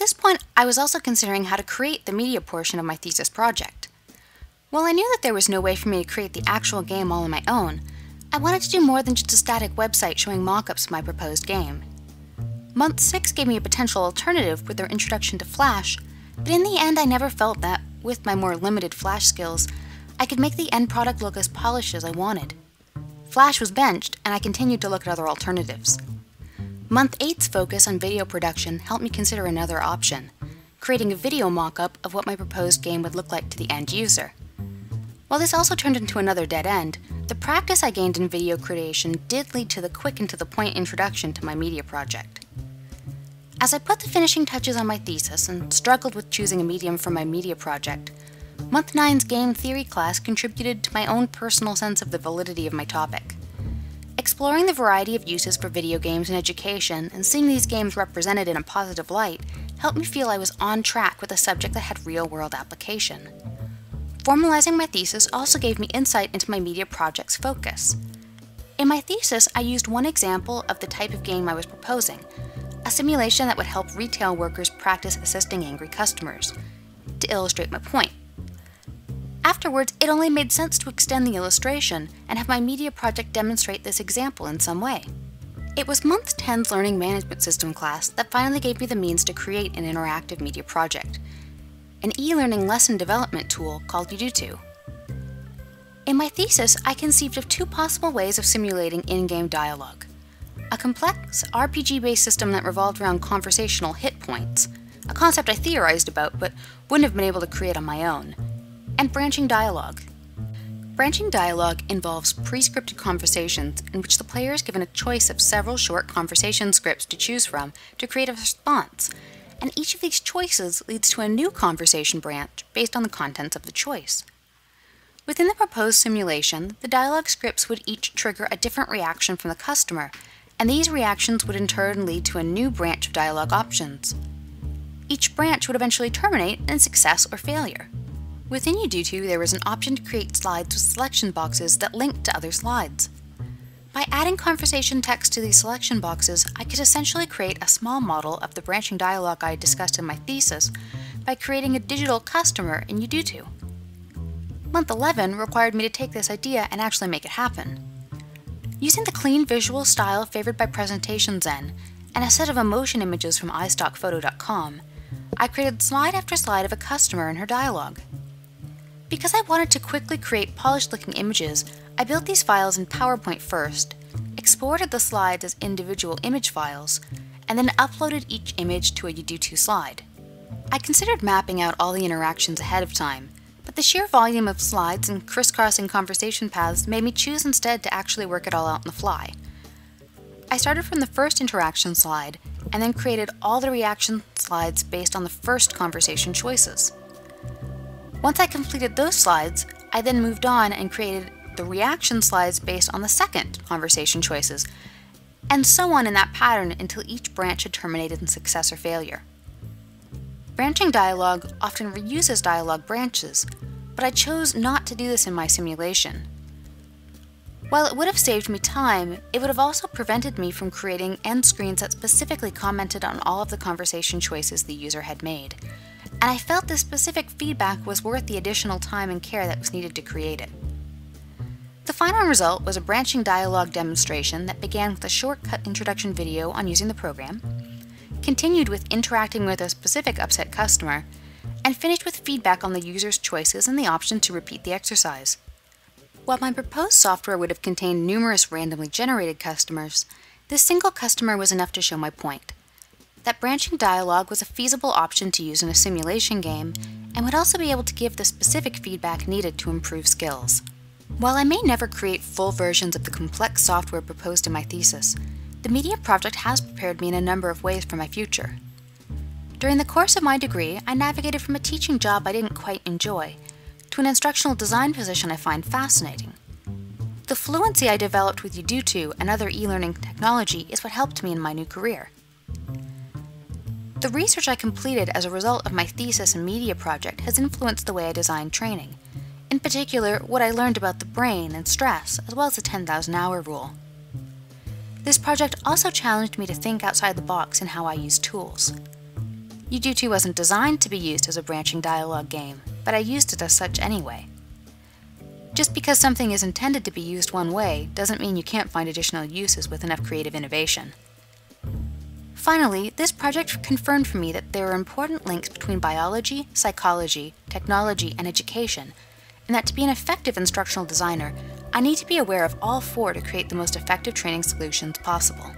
this point, I was also considering how to create the media portion of my thesis project. While I knew that there was no way for me to create the actual game all on my own, I wanted to do more than just a static website showing mock-ups of my proposed game. Month 6 gave me a potential alternative with their introduction to Flash, but in the end I never felt that, with my more limited Flash skills, I could make the end product look as polished as I wanted. Flash was benched, and I continued to look at other alternatives. Month 8's focus on video production helped me consider another option, creating a video mock-up of what my proposed game would look like to the end user. While this also turned into another dead end, the practice I gained in video creation did lead to the quick and to-the-point introduction to my media project. As I put the finishing touches on my thesis and struggled with choosing a medium for my media project, Month 9's game theory class contributed to my own personal sense of the validity of my topic. Exploring the variety of uses for video games in education and seeing these games represented in a positive light helped me feel I was on track with a subject that had real-world application. Formalizing my thesis also gave me insight into my media project's focus. In my thesis, I used one example of the type of game I was proposing, a simulation that would help retail workers practice assisting angry customers, to illustrate my point. Afterwards, it only made sense to extend the illustration and have my media project demonstrate this example in some way. It was Month 10's Learning Management System class that finally gave me the means to create an interactive media project, an e-learning lesson development tool called Udutu. In my thesis, I conceived of two possible ways of simulating in-game dialogue: a complex RPG-based system that revolved around conversational hit points, a concept I theorized about but wouldn't have been able to create on my own, and branching dialogue. Branching dialogue involves pre-scripted conversations in which the player is given a choice of several short conversation scripts to choose from to create a response, and each of these choices leads to a new conversation branch based on the contents of the choice. Within the proposed simulation, the dialogue scripts would each trigger a different reaction from the customer, and these reactions would in turn lead to a new branch of dialogue options. Each branch would eventually terminate in success or failure. Within Udutu, there was an option to create slides with selection boxes that linked to other slides. By adding conversation text to these selection boxes, I could essentially create a small model of the branching dialogue I discussed in my thesis by creating a digital customer in Udutu. Month 11 required me to take this idea and actually make it happen. Using the clean visual style favored by Presentation Zen and a set of emotion images from iStockphoto.com, I created slide after slide of a customer and her dialogue. Because I wanted to quickly create polished-looking images, I built these files in PowerPoint first, exported the slides as individual image files, and then uploaded each image to a Udutu slide. I considered mapping out all the interactions ahead of time, but the sheer volume of slides and crisscrossing conversation paths made me choose instead to actually work it all out on the fly. I started from the first interaction slide, and then created all the reaction slides based on the first conversation choices. Once I completed those slides, I then moved on and created the reaction slides based on the second conversation choices, and so on in that pattern until each branch had terminated in success or failure. Branching dialogue often reuses dialogue branches, but I chose not to do this in my simulation. While it would have saved me time, it would have also prevented me from creating end screens that specifically commented on all of the conversation choices the user had made, and I felt this specific feedback was worth the additional time and care that was needed to create it. The final result was a branching dialogue demonstration that began with a shortcut introduction video on using the program, continued with interacting with a specific upset customer, and finished with feedback on the user's choices and the option to repeat the exercise. While my proposed software would have contained numerous randomly generated customers, this single customer was enough to show my point: that branching dialogue was a feasible option to use in a simulation game and would also be able to give the specific feedback needed to improve skills. While I may never create full versions of the complex software proposed in my thesis, the media project has prepared me in a number of ways for my future. During the course of my degree, I navigated from a teaching job I didn't quite enjoy to an instructional design position I find fascinating. The fluency I developed with Udutu and other e-learning technology is what helped me in my new career. The research I completed as a result of my thesis and media project has influenced the way I design training, in particular what I learned about the brain and stress, as well as the 10,000-hour rule. This project also challenged me to think outside the box in how I use tools. U-2 wasn't designed to be used as a branching dialogue game, but I used it as such anyway. Just because something is intended to be used one way doesn't mean you can't find additional uses with enough creative innovation. Finally, this project confirmed for me that there are important links between biology, psychology, technology, and education, and that to be an effective instructional designer, I need to be aware of all four to create the most effective training solutions possible.